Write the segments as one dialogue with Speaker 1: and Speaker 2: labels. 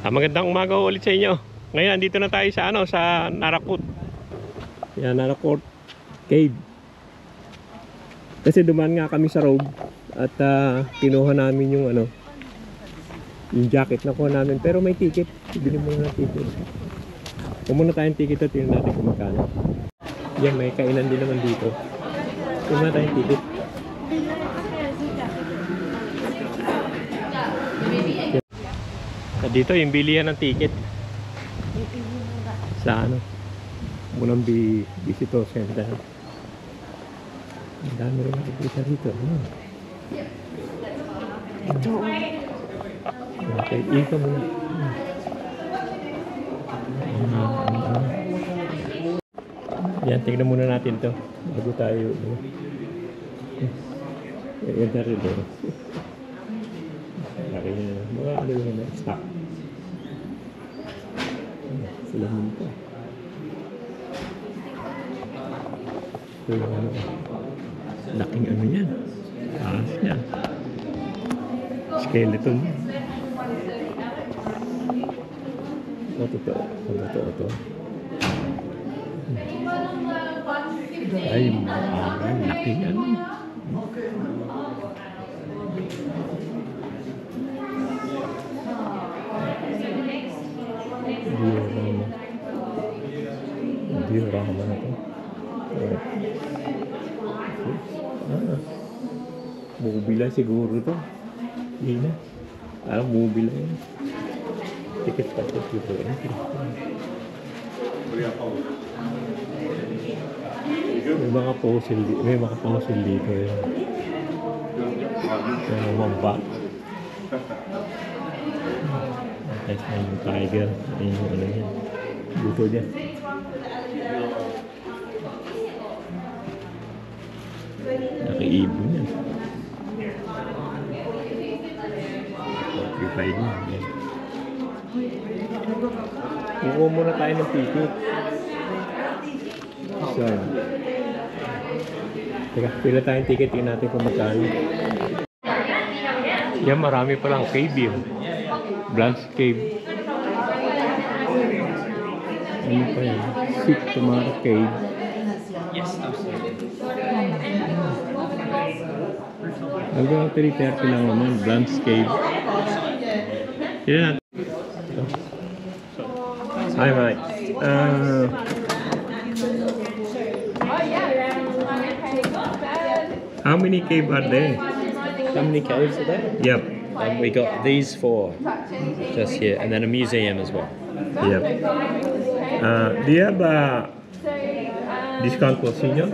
Speaker 1: Magandang umaga ulit sa inyo. Ngayon andito na tayo sa sa Narakot. Yan, Narakot Cave. Kasi dumaan nga kami sa road at kinuha namin yung yung jacket na kuha namin, pero may ticket. Bili muna ng ticket. Kumuna tayong ticket at tingnan natin kung magkano. Yan, may kainan din naman dito. Kumuna tayong ticket. Dito yung bilihan ng ticket sa Munang Visitor Center. Ang dami rin nakikita dito. Ito. Okay, ikaw muna. Yan, tignan muna natin to bago tayo. Yan na rin doon. Mga yung na-stock. Sila muna. Ito yung laking yan. Taas yan. Skeleton. Ito. Ay, laking diorama na ito. Mobile siguro ito. Hindi na. Mobile yun. Ticket pa ito dito. May mga fossil dito yun. May mamba. Guys, may yung tiger. May yung yan. Buto dyan. Nakiibon yan. Occupied na. Kukuha muna tayo ng ticket. So, teka, pila tayong ticket. Tingnan natin kung magkano. Yan, marami palang cave yun. Blanche Cave. Ano pa yan? Sip Tomorrow Cave. Yes, absolutely. Hanggang 3:30 lang naman. Blanche Cave. Yan natin. Hi, Mike. How many caves are there?
Speaker 2: How many caves are there?
Speaker 1: Yep.
Speaker 2: We got these 4 just here, and then a museum as well.
Speaker 1: Yep. Do you have a discount for senior?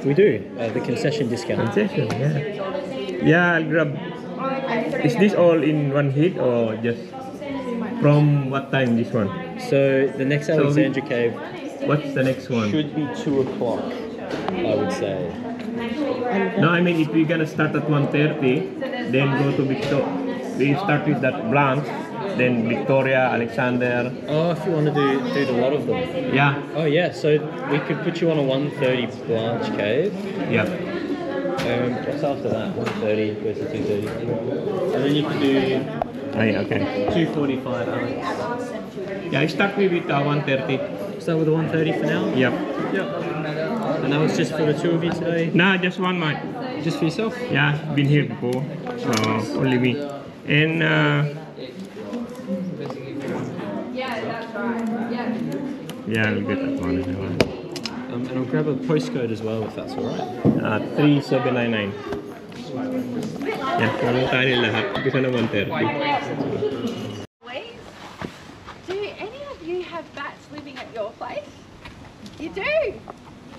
Speaker 2: We do, the concession discount.
Speaker 1: Concession, yeah. Yeah, I'll grab. Is this all in one hit or just from what time this one?
Speaker 2: So the next Alexandra cave
Speaker 1: What's the next one?
Speaker 2: should be 2 o'clock, I would say.
Speaker 1: No, I mean if we're gonna start at 1:30, then go to Victoria. We start with that Blanche, then Victoria, Alexander.
Speaker 2: Oh, if you want to do the lot of them.
Speaker 1: Yeah.
Speaker 2: Oh yeah, so we could put you on a 1:30 Blanche cave.
Speaker 1: Yeah.
Speaker 2: What's after that? 1:30 goes to 2:30. And then you could do
Speaker 1: Okay.
Speaker 2: 2:45 Alex.
Speaker 1: Yeah, I start with 1:30.
Speaker 2: Start with the 1:30 for now?
Speaker 1: Yep.
Speaker 2: Yep. And that was just for the 2 of you today?
Speaker 1: Nah, just one mic.
Speaker 2: Just for yourself?
Speaker 1: Yeah, been here before. Only me. And yeah, I'll get that one.
Speaker 2: And I'll grab a postcode as well if that's alright.
Speaker 1: 3799. Yeah, parang tayo lahat. Bisa na 1:30.
Speaker 3: Do any of you have bats living at your place? You do?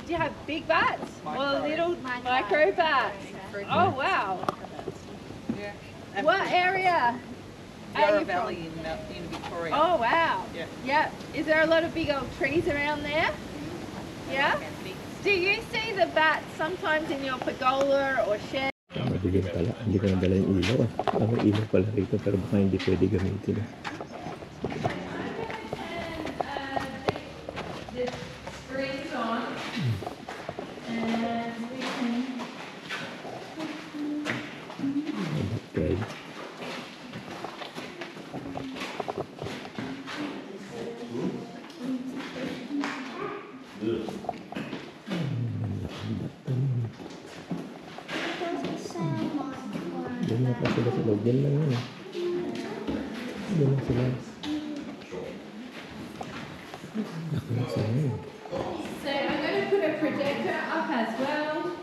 Speaker 3: Do you have big bats or little micro bats? Oh wow! What area?
Speaker 4: Yarra Valley in Victoria.
Speaker 3: Oh wow!
Speaker 4: Yeah.
Speaker 3: Yeah. Is there a lot of big old trees around there? Yeah. Do you see the bats sometimes in your pergola or shed?
Speaker 1: Madilim pala. Hindi ko nadala yung ilaw. May ilaw pala rito pero baka hindi pwede gamitin. Okay. Diyan na pa sila sa loob. Diyan lang yun. Diyan lang sila. Laki na sila yun.
Speaker 3: So I'm going to put a projector up as well.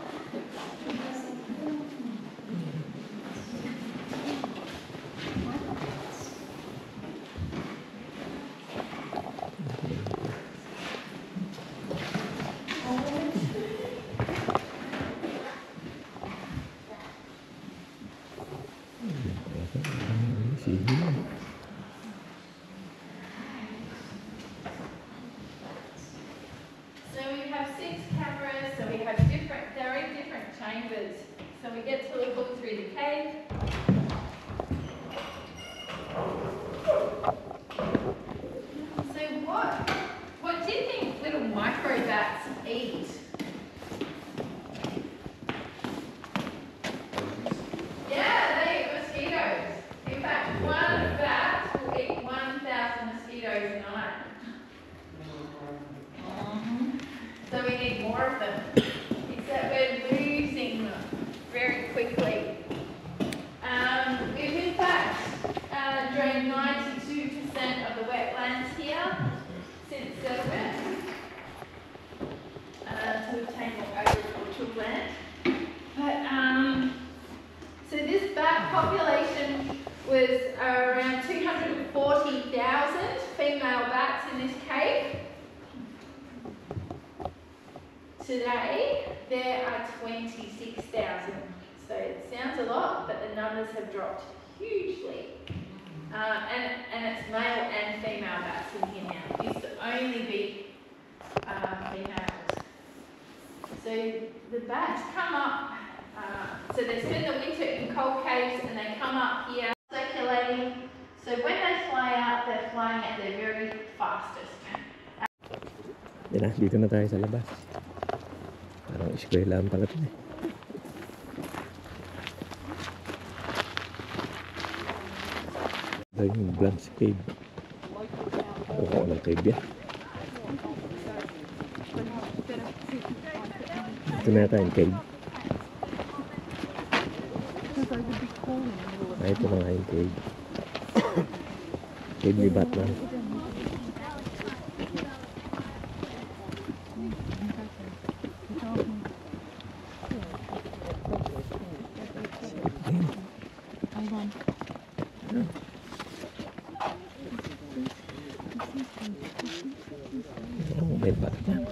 Speaker 1: Sige.
Speaker 3: So we have 6 cameras, so we have very different chambers. So we get to look through the cave. So what do you think little microbats eat? Yeah, they eat mosquitoes. In fact, one bat will eat 1,000 mosquitoes a night. So we need more of them. Except we're losing them very quickly. We've in fact drained 92% of the wetlands here since settlement to obtain more agricultural land. But so this bat population was around 240,000 female bats in this cave. Today, there are 26,000. So it sounds a lot, but the numbers have dropped hugely. And it's male and female bats in here now. It used to only be females. So the bats come up, so they spend the winter in cold caves and they come up here circulating. So when they fly out, they're flying at their very fastest.
Speaker 1: Yan na, dito na tayo sa labas. Parang eskwelahan pala ito eh. Ito yung Blanks Cave. Oo, ng cave yan. Ito na yata yung cave. Ah, ito na nga yung cave. Cave ni Batman. Oh, may Batman.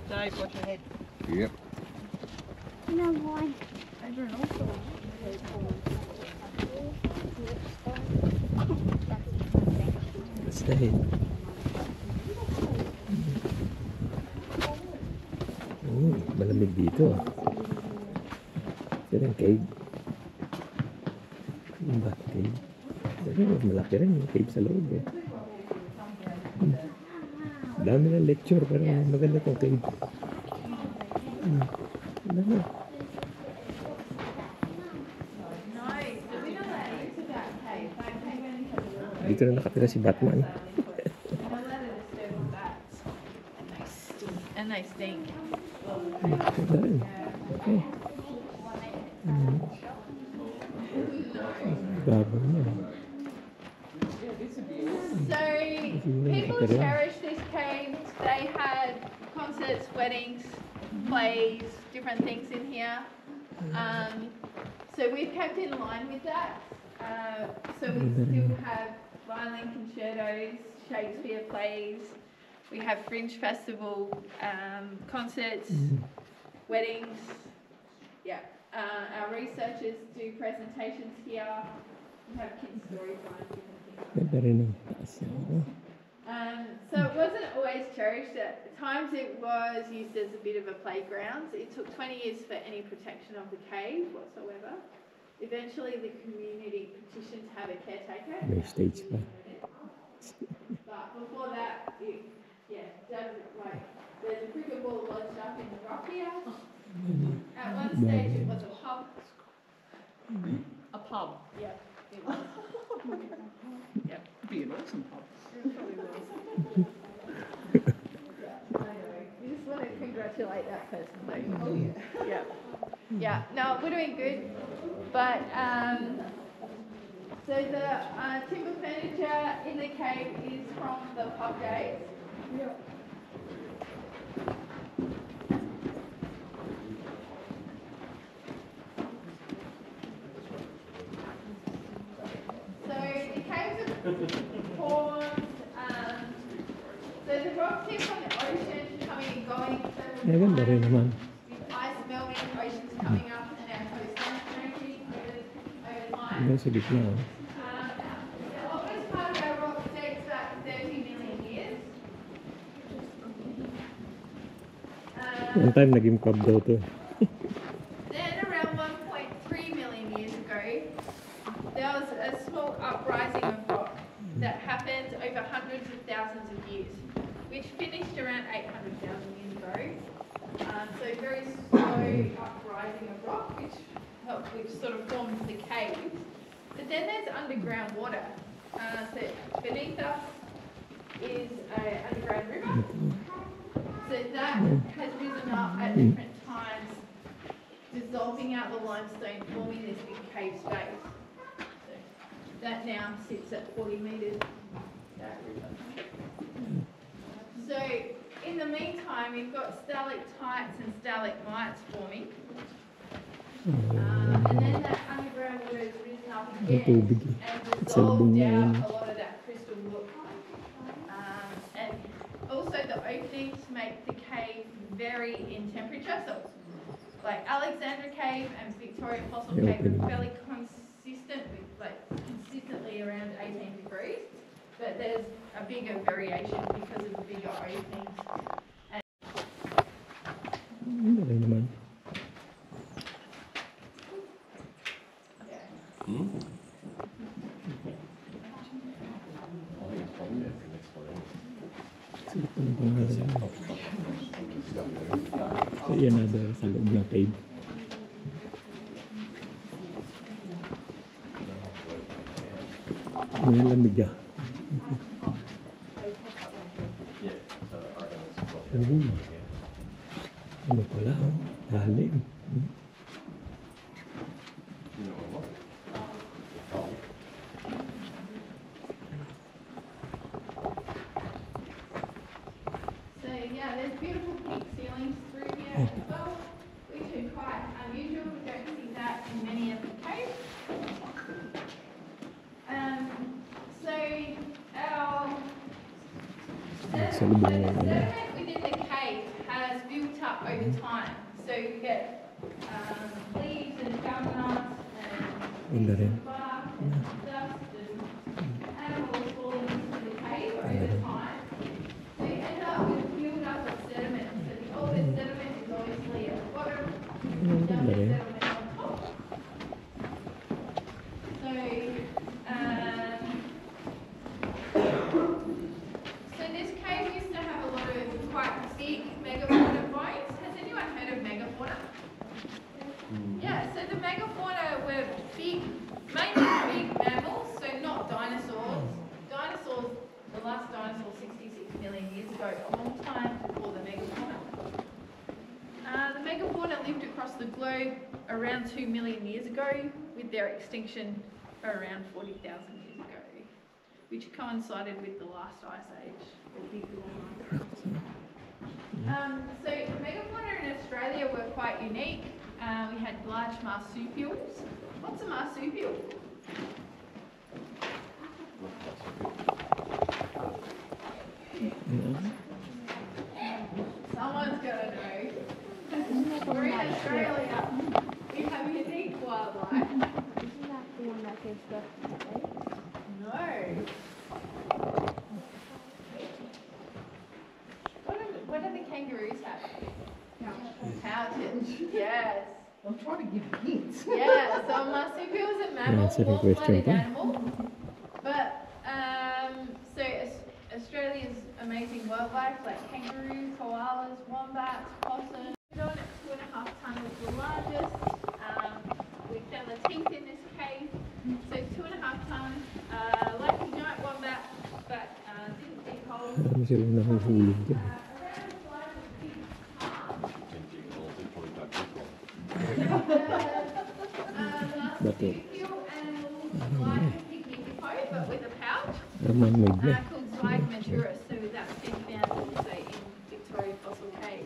Speaker 4: Dave, watch your head.
Speaker 5: Yep.
Speaker 1: That's the head. Malamig dito. Ito yung cave. Yung bat cave. Malaki rin yung cave sa loob eh. Dami ng lecture pero maganda itong cave. Ano na? Dito na nakatira si Batman.
Speaker 3: And they stink.
Speaker 1: Ganda rin. Okay. Babaw na.
Speaker 3: So people cherish this cave. They had concerts, weddings, plays, different things in here. So we've kept in line with that. So we still have violin concertos, Shakespeare plays. We have Fringe Festival concerts, weddings. Yeah, our researchers do presentations here. We have kids' story time, different things.
Speaker 1: Ganda rin ang taas niya.
Speaker 3: So it wasn't always cherished. At times it was used as a bit of a playground. It took 20 years for any protection of the cave whatsoever. Eventually the community petitioned to have a caretaker.
Speaker 1: May stage pa.
Speaker 3: But before that, there's a cricket ball lodged up in the rock here. At one stage it was a pub.
Speaker 4: A pub.
Speaker 3: Yeah, it was.
Speaker 4: Yep. Be an awesome pub.
Speaker 3: It probably was. Yeah, anyway, we just want to congratulate that person.
Speaker 4: Oh, yeah.
Speaker 3: Yeah. Yeah, no, we're doing good. But so the timber furniture in the cave is from the pub days. So the caves are formed. So the rocks here from the ocean coming and going.
Speaker 1: Eh, ganda rin naman.
Speaker 3: With ice melting, oceans coming up, and our coastlines changing over time.
Speaker 1: Hanggang sa gitna. Oh.
Speaker 3: The oldest part of our rock dates back 30 million years.
Speaker 1: One time naging pub daw to.
Speaker 3: Then around 1.3 million years ago, there was a small uprising of rock that happened over hundreds of thousands of years, which finished around 800,000 years ago. So very slow uprising of rock, which sort of forms the caves. But then there's underground water. So beneath us is an underground river. So that has risen up at different times, dissolving out the limestone, forming this big cave space. So that now sits at 40 metres, that river. So in the meantime, we've got stalactites and stalagmites forming. And then that underground water has risen up
Speaker 1: Ang
Speaker 3: again
Speaker 1: tubig eh.
Speaker 3: and
Speaker 1: Salubong
Speaker 3: dissolved
Speaker 1: na
Speaker 3: out
Speaker 1: yun.
Speaker 3: a lot of that crystal look. And also the openings make the cave vary in temperature. So like Alexandra Cave and Victoria Fossil
Speaker 1: The
Speaker 3: Cave
Speaker 1: opening.
Speaker 3: are fairly consistent with consistently around 18 degrees. But there's a bigger variation because of the bigger openings.
Speaker 1: Ganda rin naman. Sige pa ng pangalan. So yan na daw sa loob ng cave. May lamig ah. Ano pala oh? Lalim.
Speaker 3: So yeah, there's beautiful peak ceilings through here as well, which are quite unusual. We don't see that in many of the caves. So our
Speaker 1: Salubong
Speaker 3: the
Speaker 1: ng ano.
Speaker 3: sediment within the cave has built up over time. So you get leaves and gum nuts
Speaker 1: Ganda rin.
Speaker 3: and bark and dust and animals falling into the cave over time. So you end up with a build-up of sediment. So the oldest sediment is obviously at the bottom,
Speaker 1: Ang
Speaker 3: the
Speaker 1: ganda rin.
Speaker 3: youngest sediment on top. So this cave used to have a lot of quite big megafauna bones. Has anyone heard of megafauna? Yeah, so the megafauna were big, mainly big mammals, so not dinosaurs. Dinosaurs, the last dinosaur 66 million years ago, a long time before the megafauna. The megafauna lived across the globe around 2 million years ago, with their extinction around 40,000 years ago, which coincided with the last ice age, or big long one. So megafauna in Australia were quite unique. We had large marsupials. What's a marsupial? Someone's gonna know. We're in Australia. We have unique wildlife.
Speaker 5: Isn't that the one that gives the
Speaker 3: No. What do the kangaroos have? Pouches. Yes.
Speaker 4: I'm trying to give hints.
Speaker 3: Yeah, so a marsupial is a mammal,
Speaker 1: Answer the
Speaker 3: warm-blooded
Speaker 1: question, huh?
Speaker 3: animal. But, so Australia's amazing wildlife, like kangaroos, koalas, wombats, possums. On at 2.5 tonnes was the largest. We found the teeth in this cave. So 2.5 tonnes, like a giant wombat, but didn't dig holes.
Speaker 1: Marami silang nahuhulog dyan.
Speaker 3: Around as large as big palms.
Speaker 1: Bato.
Speaker 3: Few animals like a pygmy hippo, but with a pouch,
Speaker 1: Man-made na.
Speaker 3: called Zygmaturus, so that's been found also in Victoria Fossil Cave.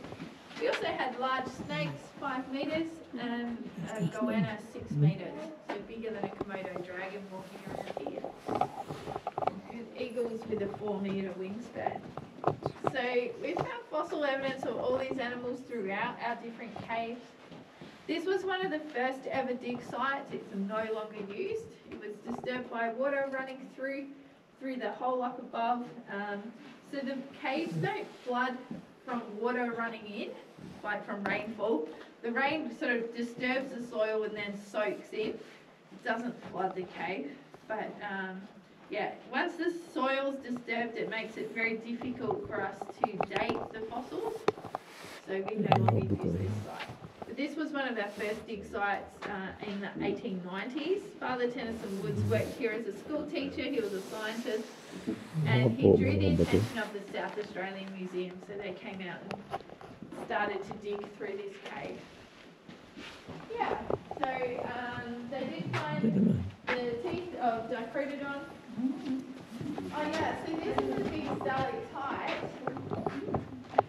Speaker 3: We also had large snakes, 5 metres, and a goanna, 6 metres, so bigger than a Komodo dragon walking around here. And eagles with a 4-metre wingspan. So we found fossil evidence of all these animals throughout our different caves. This was one of the first ever dig sites. It's no longer used. It was disturbed by water running through the hole up above. So the caves don't flood from water running in, like from rainfall. The rain sort of disturbs the soil and then soaks in. It doesn't flood the cave, but yeah, once the soil's disturbed, it makes it very difficult for us to date the fossils. So we no longer use this site. But this was one of our first dig sites in the 1890s. Father Tennyson Woods worked here as a school teacher. He was a scientist, and he drew the attention of the South Australian Museum. So they came out and started to dig through this cave. Yeah, so they did find the teeth of Diprotodon. Oh yeah, so this is a big stalactite.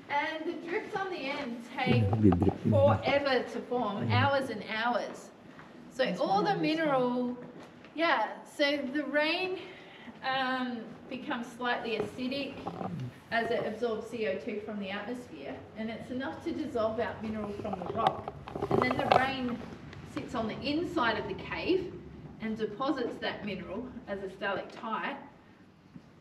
Speaker 3: And the drips on the end take forever to form, hours and hours. So all the mineral, yeah, so the rain becomes slightly acidic as it absorbs CO2 from the atmosphere, and it's enough to dissolve out mineral from the rock. And then the rain sits on the inside of the cave and deposits that mineral as a stalactite.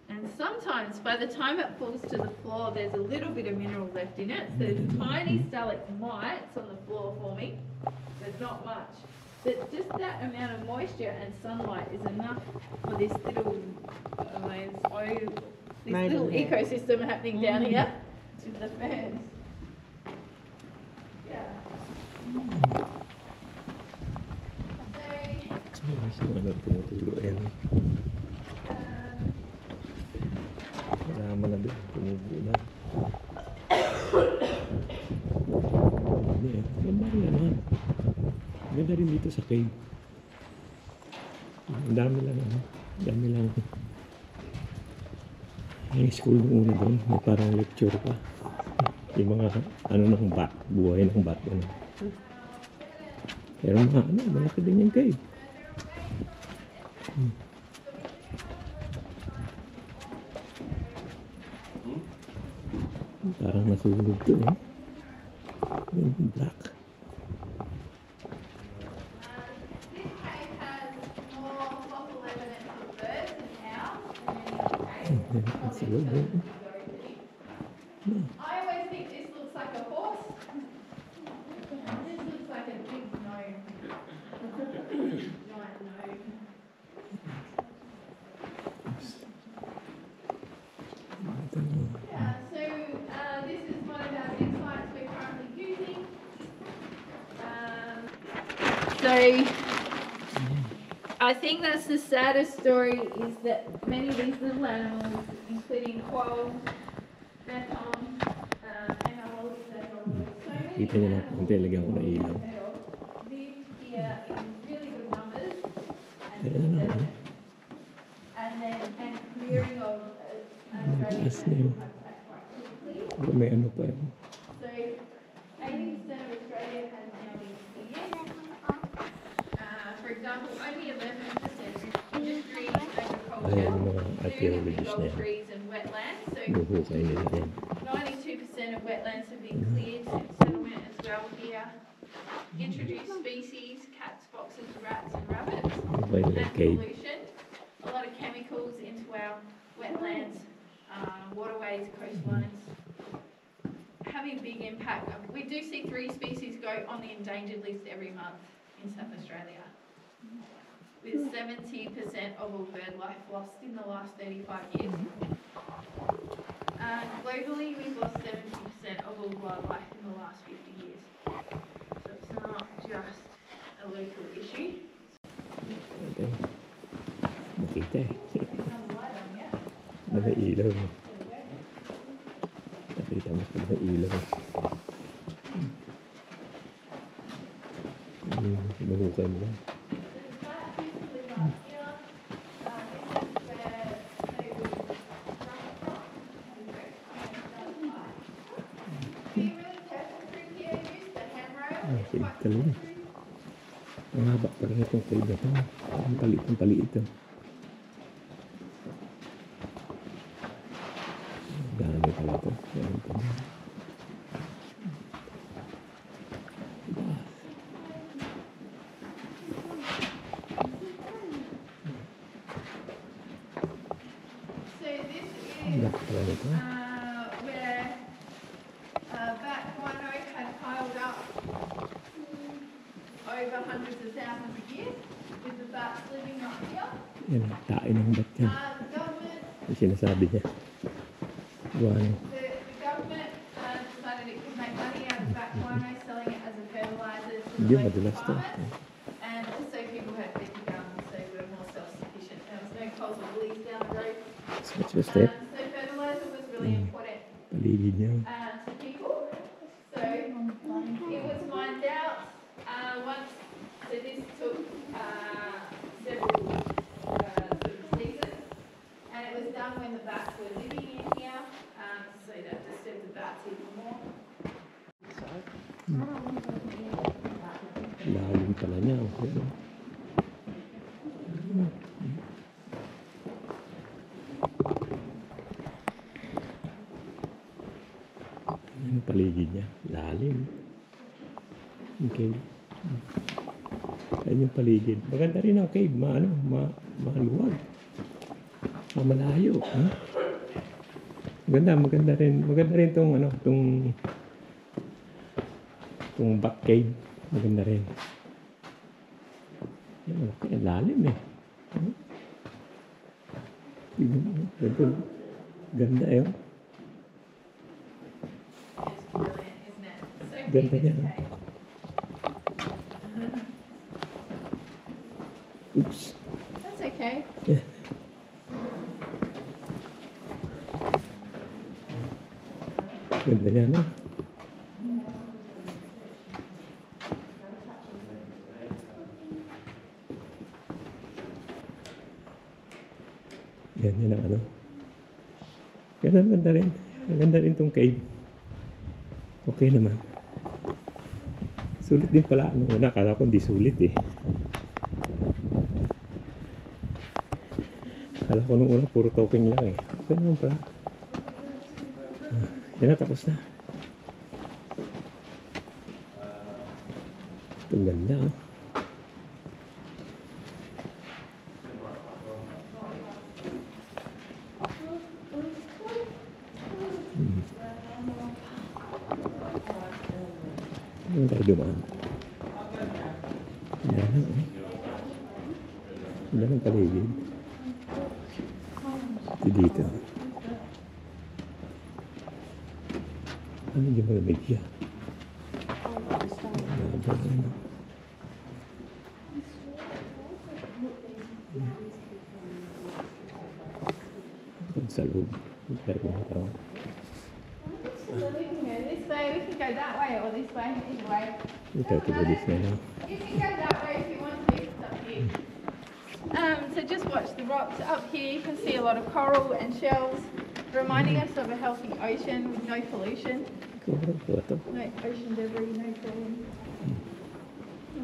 Speaker 3: And sometimes, by the time it falls to the floor, there's a little bit of mineral left in it. So there's tiny stalagmites on the floor forming, but not much. But just that amount of moisture and sunlight is enough for this little, little ecosystem happening down here with the ferns. Yeah.
Speaker 1: Malaman na doon, tumubo na. Ganda rin naman. Ganda rin dito sa cave. Ang dami lang ano. Dami lang. Yung school nung una doon, may parang lecture pa. Yung mga ano ng bat, buhay ng bat. Ano. Pero mga ano, malaki din yung cave. Parang nasunog to eh. Yung black.
Speaker 3: This cave has more fossil evidence of birds and owls than any other cave.
Speaker 1: Sa loob eh.
Speaker 3: I always think this looks like a horse. This looks like a big gnome. Giant gnome. Yeah, so this is one of our big sites we're currently using. So I think that's the saddest story, is that many of these little animals, including quolls, bettong, and all of that, so many
Speaker 1: Kita niyo na, kung talagang ako na ilaw.
Speaker 3: live here in really good numbers,
Speaker 1: Pero ano, ano?
Speaker 3: and clearing of
Speaker 1: Mataas na yun. Pero may ano pa yun.
Speaker 3: So 80% of Australia has now been cleared. For example, only 11% industry, agriculture,
Speaker 1: Ayan yung mga
Speaker 3: clearing of
Speaker 1: archaeologists na
Speaker 3: big
Speaker 1: yan.
Speaker 3: trees and wetlands. So
Speaker 1: Buhukay nila yan.
Speaker 3: 92% of wetlands have been cleared since settlement as well here. Introduced species, cats, foxes, rats and rabbits.
Speaker 1: Buhukay nila
Speaker 3: And
Speaker 1: cave.
Speaker 3: pollution. A lot of chemicals into our wetlands, waterways, coastlines. Having a big impact. We do see 3 species go on the endangered list every month in South Australia, with 70% of all bird life lost in the last 35 years. Globally, we've lost 70% of all wildlife in the last 50 years. So it's not just a local issue.
Speaker 1: Okay. Makita eh.
Speaker 3: Become light on, yeah.
Speaker 1: Mga ilaw.
Speaker 3: There we go.
Speaker 1: Nakita mo sa mga ilaw. Buhukay mo lang. talaga. Ang haba pa rin itong cave na ito. Ang paliit ito. Dami pala ito. Dami pala.
Speaker 3: So this
Speaker 1: Ang
Speaker 3: is
Speaker 1: laki pala nito.
Speaker 3: where that guano had piled up over hundreds of thousands of years with the bats living up here.
Speaker 1: Yan, tain ng bat yan.
Speaker 3: The government,
Speaker 1: Yung sinasabi niya. Guano.
Speaker 3: the government decided it could make money out of bat guano, selling it as a fertilizer to
Speaker 1: Hindi,
Speaker 3: the local
Speaker 1: madulas to.
Speaker 3: farmers. And also people had better gums, so they were more self-sufficient. There was no Coles or Woolies down the road.
Speaker 1: Switch the step.
Speaker 3: So fertilizer was really important
Speaker 1: Paligid niya.
Speaker 3: to people. So it was mined out once. So this took several sort of seasons, and it was done when the bats were living in here. So that disturbed the bats even more.
Speaker 1: Lalim pala niya. Okay. Yung paligid niya. Lalim. Okay. Ayan yung paligid. Maganda rin ang cave. Maluwag. Malayo. Ha? Maganda rin. Maganda rin tong bat cave. Maganda rin. Yan, malaki. Ang lalim eh. Ganda. Ganda eh.
Speaker 3: It's brilliant, isn't it? So
Speaker 1: Ganda
Speaker 3: big,
Speaker 1: niya.
Speaker 3: this cave.
Speaker 1: Oops.
Speaker 3: That's okay.
Speaker 1: Ganda niya, no? Yan ang ano. Ganda rin. Ganda rin tong cave. Okay naman. Sulit din pala. Nung una, akala ko hindi sulit eh. Akala ko nung una, puro talking lang eh. Okay naman pala. Yan na, tapos na. Ito ganda ah. Ano tayo dumaan? Yan na eh. Yan ang paligid. Ito dito. Ano yung malamig siya? Pag sa loob. Tayo kumatawa.
Speaker 3: So we can go this way, we can go that way, or this way, either way.
Speaker 1: Ito, tibadis na lang.
Speaker 3: You can go that way if you want to, it's up here. So just watch the rocks up here, you can see a lot of coral and shells, reminding us of a healthy ocean with no pollution.
Speaker 1: Coral po ito.
Speaker 3: No ocean debris, no chlorine.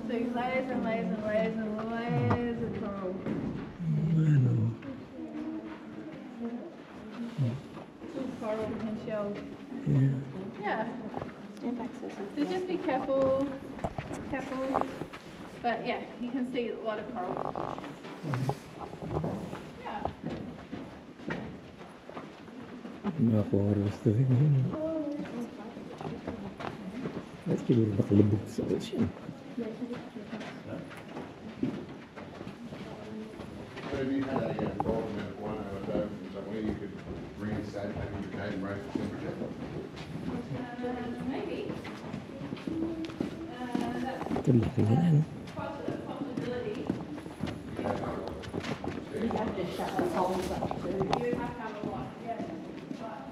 Speaker 3: So layers and layers and layers and layers of coral.
Speaker 1: Ano?
Speaker 3: Coral and shells.
Speaker 1: Yeah.
Speaker 3: Yeah. So just be careful. But yeah, you can see a lot of coral. Yeah.
Speaker 1: Mga corals to rin yun. At siguro nakalubog sa ocean.
Speaker 6: Have you had a involvement in one of those, somewhere you could reinstate maybe the cave and raise the temperature?
Speaker 3: Maybe. That's
Speaker 1: Ito laki na ano.
Speaker 3: a possibility.
Speaker 4: You have to shut the holes up too.
Speaker 3: You would have to have a lot, yeah. But,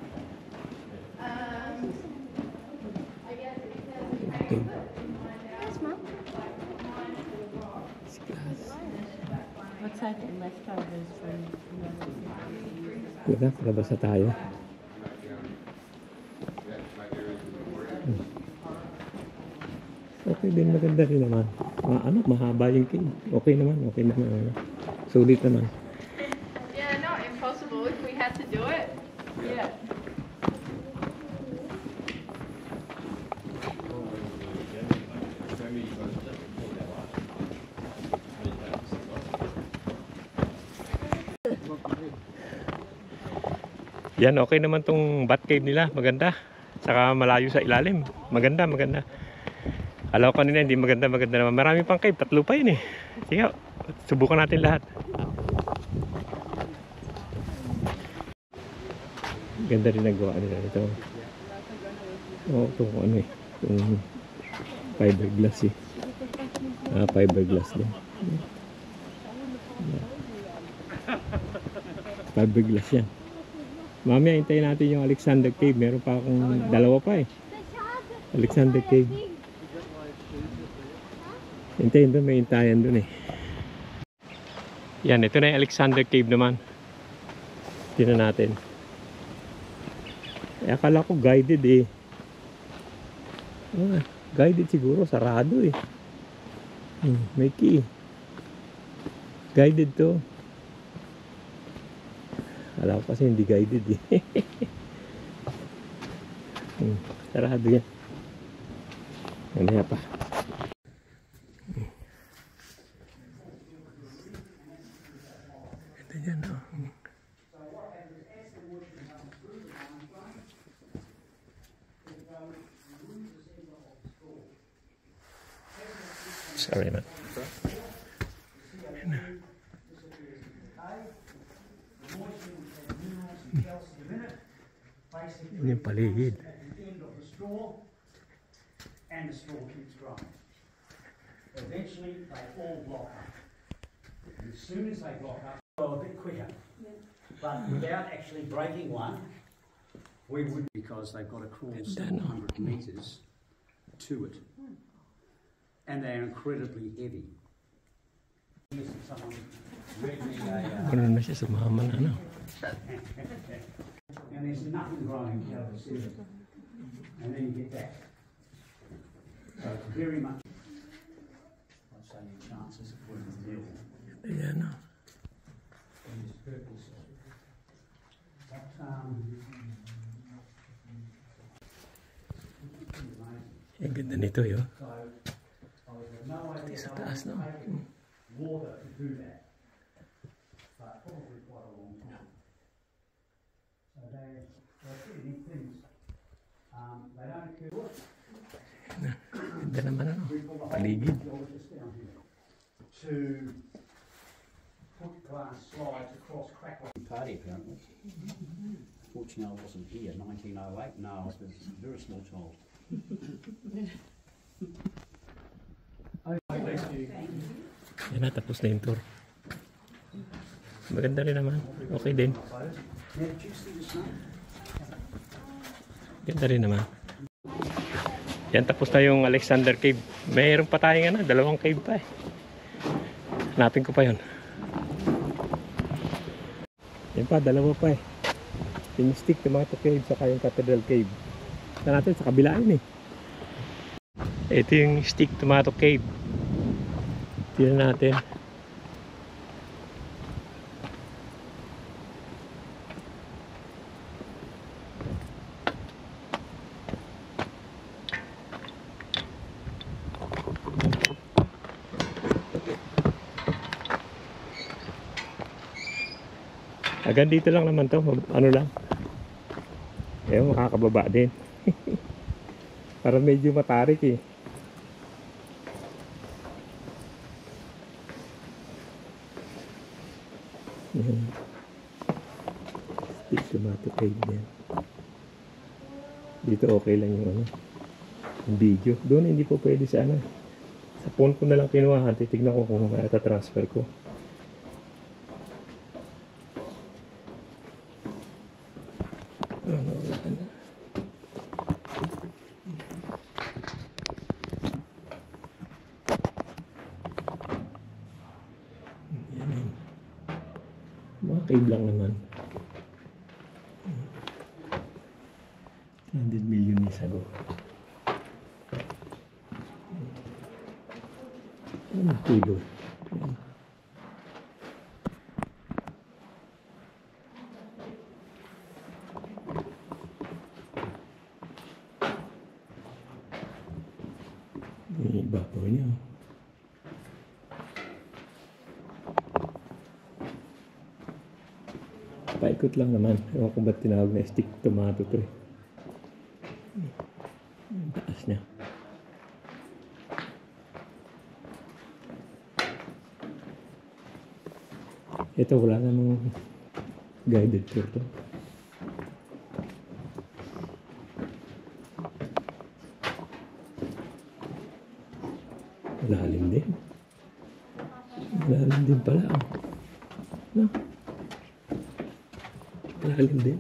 Speaker 3: I guess it says you pay for it and find out, like, mine to the rock.
Speaker 5: Looks like leftovers from
Speaker 1: Wala, palabas na tayo. Okay okay din, maganda rin naman. Mahaba yung cave. Okay naman. Sulit naman.
Speaker 3: Yeah, not impossible if we had to do it. Yeah.
Speaker 1: Yan, okay naman tong bat cave nila. Maganda. Saka malayo sa ilalim. Maganda. Alam ko kanina hindi maganda naman. Marami pang cave. 3 pa yun eh. Sige, subukan natin lahat. Ganda rin nagawa nila ito. Itong ano eh. Itong fiberglass eh. Fiberglass din. Fiberglass yan. Mamaya hintayin natin yung Alexander Cave. Meron pa akong 2 pa eh. Alexander Cave. Hintayin doon, may hintayan doon eh. Yan, ito na yung Alexander Cave naman. Tingnan natin. Akala ko guided eh. Guided siguro, sarado eh. May key. Guided to. Alam ko kasi hindi guided eh. Sarado yan. Mamaya pa. Ito dyan oh. Sorry man. Ini yung paligid.
Speaker 7: And the straw keeps growing. Eventually, they all block up. And as soon as they block up, go a bit quicker. But without actually breaking one, we would, because they've got to crawl 700 metres to it. And they're incredibly heavy.
Speaker 1: Ano na siya sa mama na ano?
Speaker 7: And there's nothing growing out of the ceiling. And then you get that. So it's very much, I'd say your chances of putting a nil
Speaker 1: Ayan o.
Speaker 7: in this purple soil. But,
Speaker 1: Ang ganda nito yun.
Speaker 7: so I was no idea
Speaker 1: Sa
Speaker 7: how
Speaker 1: taas no?
Speaker 7: water to do that. But probably quite a long time. So they're pretty neat things. They don't occur.
Speaker 1: Ganda naman ano.
Speaker 7: We put a whole
Speaker 1: Paligid.
Speaker 7: geologist down here to put glass slides across crackling. Party apparently. Fortunately I wasn't here, 1908. No, I was a very small child.
Speaker 1: Yan na, tapos na yung tour. Maganda rin naman. Okay din.
Speaker 7: Now, did you see the snake?
Speaker 1: Ganda rin naman. Yan, tapos na yung Alexander Cave. Mayroon pa tayong 2 cave pa eh. Hanapin ko pa yun. Yan pa, 2 pa eh. Yung Stick Tomato Cave saka yung Cathedral Cave. Saan natin? Sa kabila yun eh. Ito yung Stick Tomato Cave. Tignan natin. Hanggang dito lang naman to, ano lang. Ayun, makakababa din. Para medyo matarik eh. Stick Tomato Cave yan. Dito okay lang yung ano, yung video. Doon hindi po pwede sa ano. Sa phone ko na lang kinuha. Titignan ko kung transfer ko. Mga cave lang naman. 100 million years ago. Kilo. Yung ibabaw niya. Paikot lang naman. Ewan ko ba't tinawag na stick tomato to eh. Ang taas niya. Ito wala namang guided tour to. Malalim din. Malalim din pala. Oh. No? Malalim din.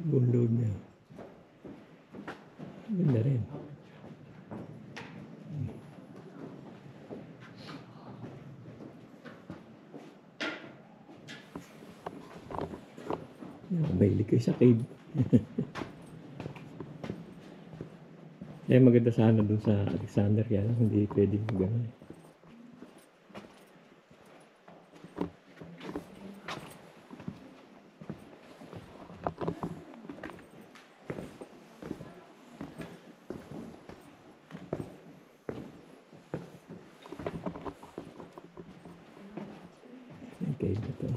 Speaker 1: Buong loob niya. Ganda rin. Mahilig kayo sa cave. Kaya maganda sana dun sa Alexander, kaya lang hindi pwede gano'n. Yung cave na to.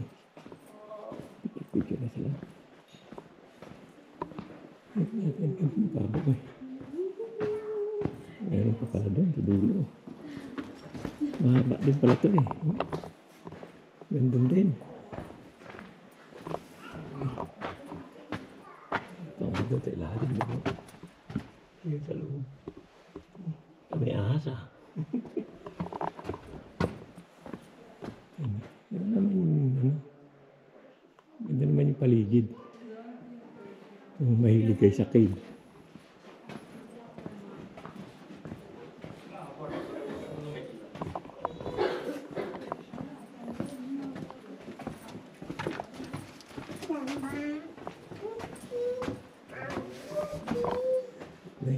Speaker 1: Picture na sila. Natin ang mababa ko eh. Meron pa pala doon sa dulo. Mahaba din pala ito eh. Gandun din. Ito nga doon sa ilalim doon. Yung sa loob. May ahas ah. Ganda naman yung ano. Ganda naman yung paligid. Kung mahilig kayo sa cave. Ay.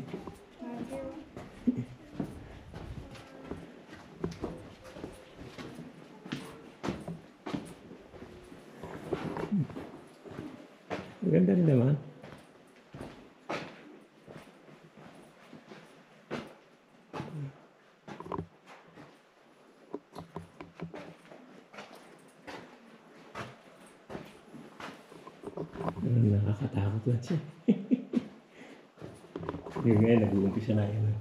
Speaker 1: Maganda rin naman. Nakakatakot lang siya. Yung ngayon, nag-uumpisa na yun.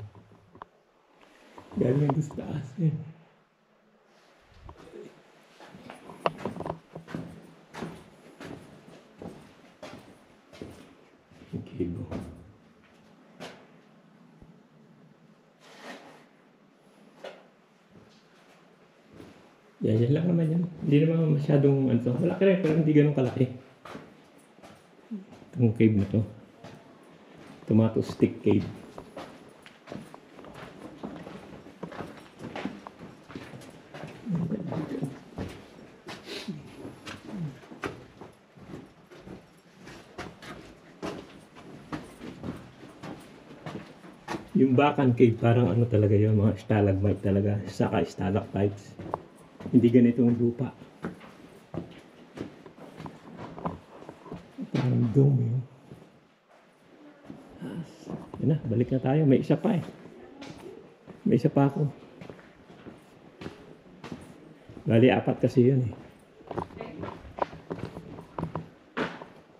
Speaker 1: Galing yung sa taas eh. Yung kibo. Yan lang naman yan. Hindi naman masyadong ano. Malaki rin, pero hindi ganun kalaki. Itong cave na to. Tomato stick cave. Yung Bacan Cave, parang ano talaga yun, mga stalagmite talaga, saka stalactites. Hindi ganitong lupa. Parang dome yun. Yan na, balik na tayo. May isa pa eh. May isa pa ako. Bali, 4 kasi yun eh.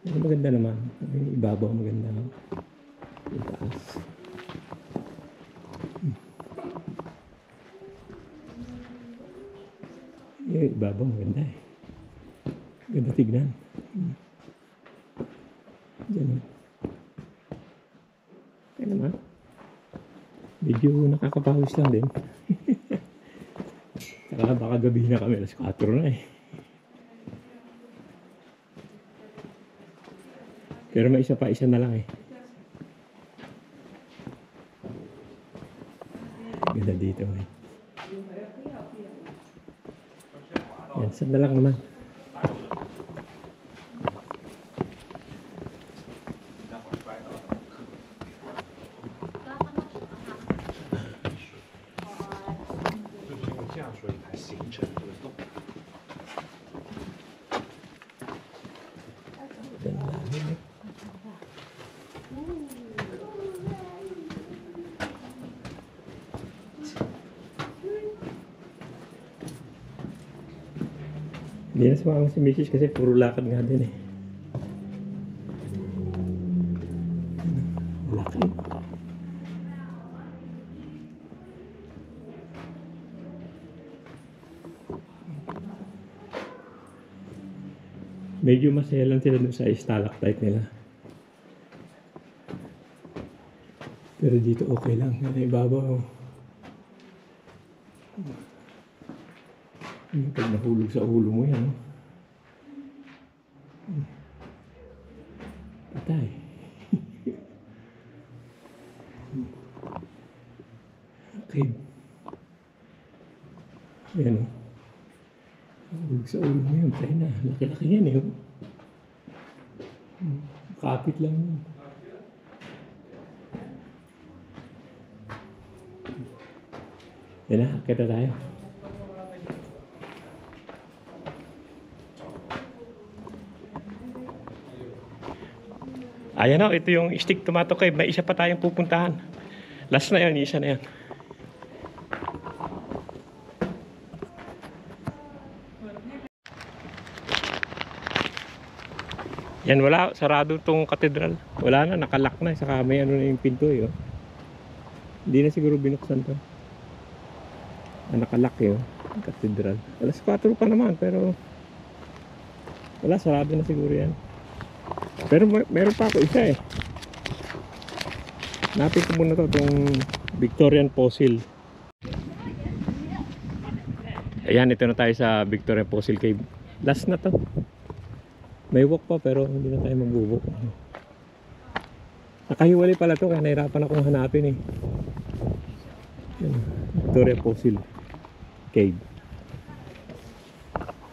Speaker 1: Pero maganda naman. Yung ibabaw maganda. Yung taas. Yung ibabaw maganda eh. Ganda tignan. Diyan. Kaya naman. Medyo nakakapawis lang din. Baka gabi na kami, alas 4 na eh. Pero may isa pa, isa na lang eh. Ganda dito eh. Yan, isa na lang naman. Hindi na sumama si Mrs. kasi puro lakad nga din eh. Laki. Medyo maselan sila dun sa stalactite nila. Pero dito okay lang. Yan ang ibabaw. Pag nahulog sa ulo mo yan. Patay. Okay. Ayan o. Nahulog sa ulo mo yan. Patay na. Laki-laki yan eh. Kapit lang yun. Yan na. Kita tayo. Ayan o, ito yung Stick Tomato Cave. May isa pa tayong pupuntahan. Last na yun, isa na yan. Yan, wala. Sarado tong katedral. Wala na, nakalock na. Saka may ano na yung pinto eh. Oh. Hindi na siguro binuksan to. Nakalock eh. Oh. Katedral. Alas 4 pa naman, pero wala, sarado na siguro yan. Pero meron pa ako isa eh. Napin ko muna to, itong Victorian Fossil. Ayan, ito na tayo sa Victorian Fossil Cave. Last na to. May walk pa pero hindi na tayo mag-walk. Nakahiwalay pala to, kaya nahirapan akong hanapin eh. Ayan, Victorian Fossil Cave.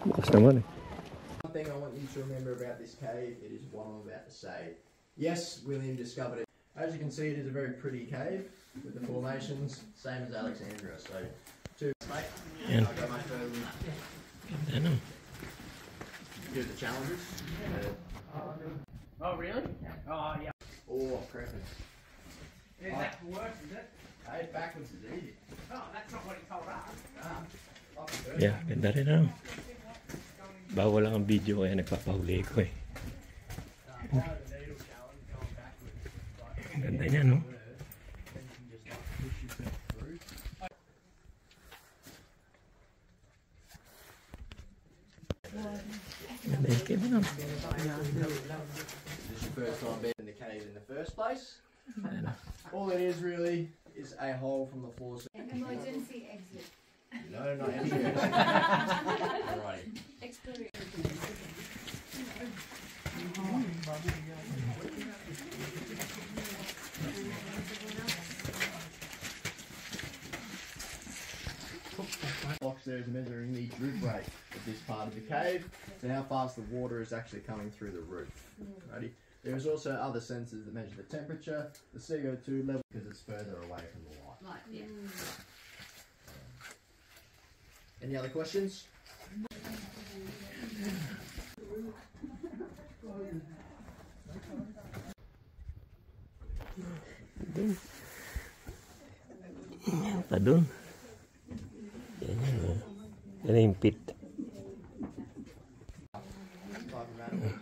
Speaker 1: Bukas naman eh.
Speaker 8: Thing I want you to remember about this cave, it is what I'm about to say. Yes, William discovered it. As you can see, it is a very pretty cave with the formations, same as Alexandria. So, mate,
Speaker 1: Yeah.
Speaker 8: I'll go much further than
Speaker 1: I know.
Speaker 8: do the challenges.
Speaker 7: Oh, really? Oh, yeah.
Speaker 8: Or creeping.
Speaker 7: Is that worse, is it?
Speaker 8: Hey, backwards is easy.
Speaker 7: Oh, that's not what he told us.
Speaker 1: Yeah, ganda rin ano. Bawal lang ang video kaya nagpapahuli ko eh. Ganda niya no? Ganda yung cave no?
Speaker 8: This is your first time being in the cave in the first place. All it is really is a hole from the floor.
Speaker 3: Emergency exit.
Speaker 8: No, not entry. Alrighty. Box there is measuring the drip rate of this part of the cave, so how fast the water is actually coming through the roof. Righty. There is also other sensors that measure the temperature, the CO2 level, because it's further away from the light.
Speaker 5: Like, yeah.
Speaker 8: Any other questions?
Speaker 1: Pa dun. Yan yan oh. Yan yung pit.
Speaker 8: Type of animal,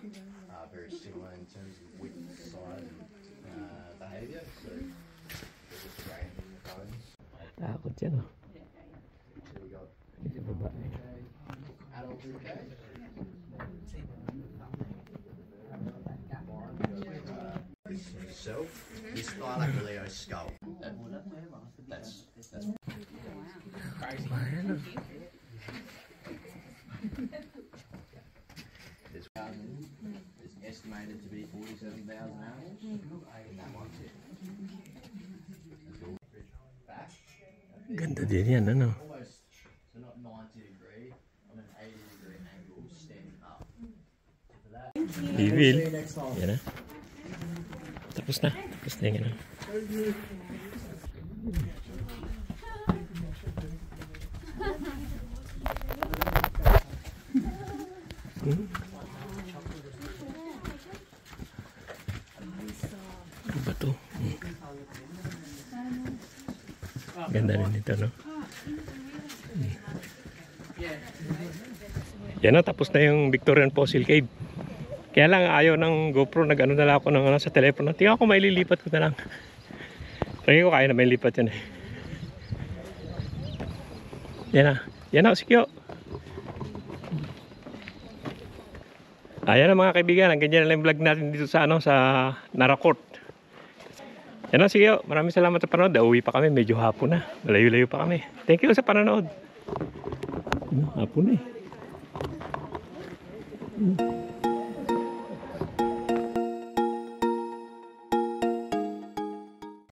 Speaker 8: very similar in terms of width, size, and behaviour. So they're just arranging the bones.
Speaker 1: Takot yan oh.
Speaker 8: So we got
Speaker 1: Sa babae.
Speaker 8: adult UK. Itself, this guy like a Leo skull. That's estimated to be 47,000 hours. And that one's it. Back.
Speaker 1: Ganda din yan, ano?
Speaker 8: Almost, so not 90 degree, on an 80 degree angle, standing up. For that.
Speaker 1: Evil.
Speaker 8: See you next time.
Speaker 1: Yan na. Tapos na. Tapos na yung ano. Ano ba to? Ganda rin ito, no? Yan na, tapos na yung Victorian Fossil Cave. Kaya lang ayaw ng GoPro, nag-ano na lang ako ng, sa telepono. Tingnan ko, maililipat ko na lang. Tingnan ko kaya na maililipat yan eh. Yan na. Yan na, sikyo. Ayan na mga kaibigan, ang ganyan na lang yung vlog natin dito sa, ano, sa Naracoorte. Yan na, sikyo. Maraming salamat sa panood. Uwi pa kami, medyo hapon na. Malayo-layo pa kami. Thank you sa panonood. Hapon na eh.